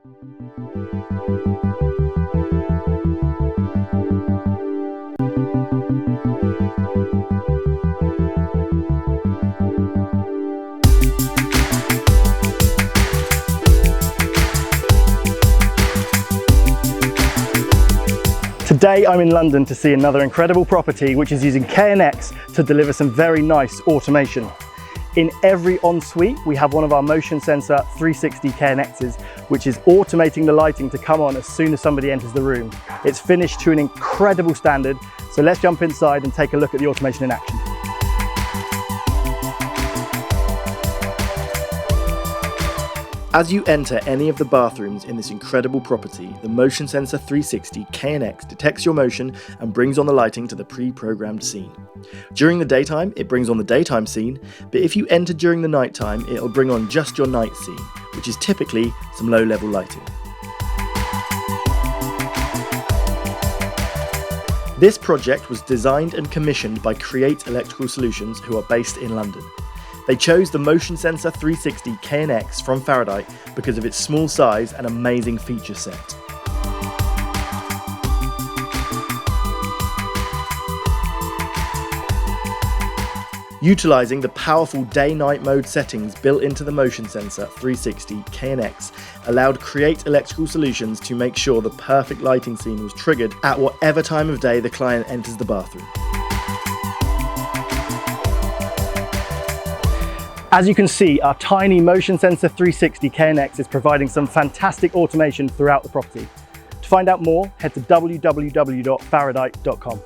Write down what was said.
Today I'm in London to see another incredible property which is using KNX to deliver some very nice automation. In every ensuite we have one of our motion sensor 360 KNXs which is automating the lighting to come on as soon as somebody enters the room. It's finished to an incredible standard, so let's jump inside and take a look at the automation in action. As you enter any of the bathrooms in this incredible property, the Motion Sensor 360 KNX detects your motion and brings on the lighting to the pre-programmed scene. During the daytime, it brings on the daytime scene, but if you enter during the nighttime, it'll bring on just your night scene, which is typically some low-level lighting. This project was designed and commissioned by Create Electrical Solutions, who are based in London. They chose the Motion Sensor 360 KNX from Faraday because of its small size and amazing feature set. Utilising the powerful day-night mode settings built into the Motion Sensor 360 KNX allowed Create Electrical Solutions to make sure the perfect lighting scene was triggered at whatever time of day the client enters the bathroom. As you can see, our tiny Motion Sensor 360 KNX is providing some fantastic automation throughout the property. To find out more, head to www.faraday.com.